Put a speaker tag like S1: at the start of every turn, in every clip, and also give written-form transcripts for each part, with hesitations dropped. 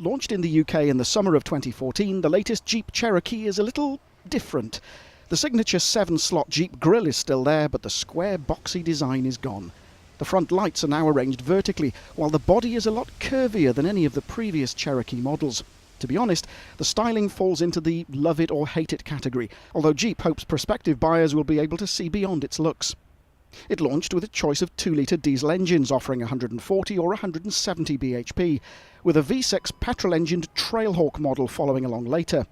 S1: Launched in the UK in the summer of 2014, the latest Jeep Cherokee is a little different. The signature 7-slot Jeep grille is still there, but the square boxy design is gone. The front lights are now arranged vertically, while the body is a lot curvier than any of the previous Cherokee models. To be honest, the styling falls into the love it or hate it category, although Jeep hopes prospective buyers will be able to see beyond its looks. It launched with a choice of 2-litre diesel engines offering 140 or 170 bhp, with a V6 petrol-engined Trailhawk model following along later.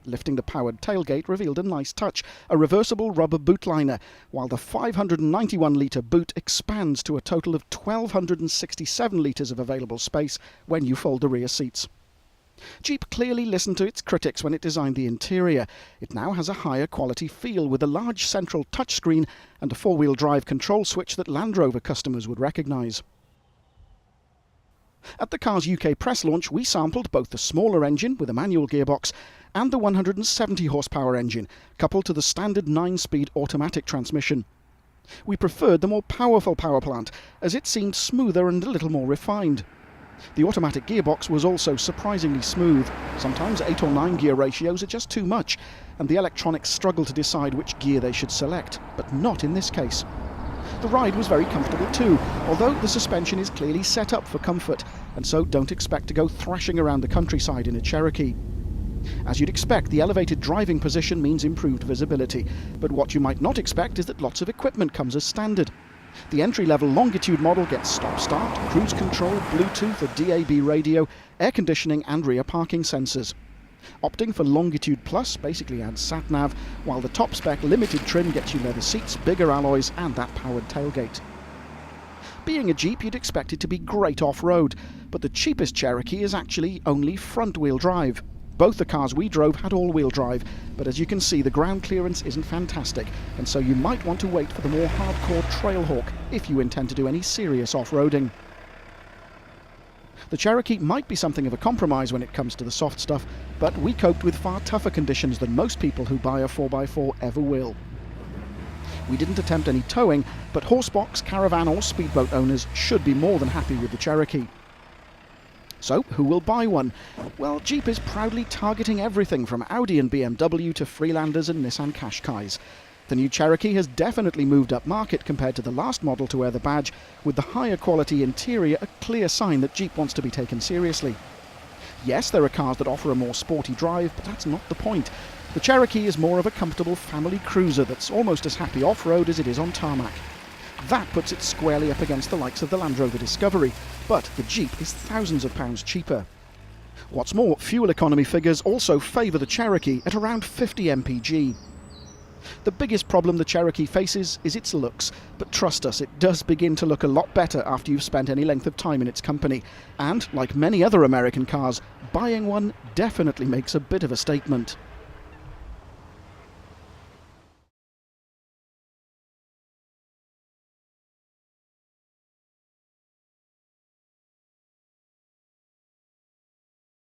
S1: Lifting the powered tailgate revealed a nice touch, a reversible rubber boot liner, while the 591-litre boot expands to a total of 1,267 litres of available space when you fold the rear seats. Jeep clearly listened to its critics when it designed the interior. It now has a higher quality feel with a large central touchscreen and a 4-wheel drive control switch that Land Rover customers would recognise. At the car's UK press launch, we sampled both the smaller engine with a manual gearbox and the 170 horsepower engine, coupled to the standard 9-speed automatic transmission. We preferred the more powerful power plant, as it seemed smoother and a little more refined. The automatic gearbox was also surprisingly smooth. Sometimes 8 or 9 gear ratios are just too much, and the electronics struggle to decide which gear they should select, but not in this case. The ride was very comfortable too, although the suspension is clearly set up for comfort, and so don't expect to go thrashing around the countryside in a Cherokee. As you'd expect, the elevated driving position means improved visibility, but what you might not expect is that lots of equipment comes as standard. The entry-level Longitude model gets stop-start, cruise control, Bluetooth, a DAB radio, air conditioning and rear parking sensors. Opting for Longitude Plus basically adds sat-nav, while the top-spec limited trim gets you leather seats, bigger alloys and that powered tailgate. Being a Jeep, you'd expect it to be great off-road, but the cheapest Cherokee is actually only front-wheel drive. Both the cars we drove had all-wheel drive, but as you can see, the ground clearance isn't fantastic, and so you might want to wait for the more hardcore Trailhawk if you intend to do any serious off-roading. The Cherokee might be something of a compromise when it comes to the soft stuff, but we coped with far tougher conditions than most people who buy a 4x4 ever will. We didn't attempt any towing, but horsebox, caravan or speedboat owners should be more than happy with the Cherokee. So, who will buy one? Well, Jeep is proudly targeting everything from Audi and BMW to Freelanders and Nissan Qashqais. The new Cherokee has definitely moved up market compared to the last model to wear the badge, with the higher quality interior a clear sign that Jeep wants to be taken seriously. Yes, there are cars that offer a more sporty drive, but that's not the point. The Cherokee is more of a comfortable family cruiser that's almost as happy off-road as it is on tarmac. That puts it squarely up against the likes of the Land Rover Discovery, but the Jeep is thousands of pounds cheaper. What's more, fuel economy figures also favour the Cherokee at around 50 mpg. The biggest problem the Cherokee faces is its looks, but trust us, it does begin to look a lot better after you've spent any length of time in its company, and, like many other American cars, buying one definitely makes a bit of a statement.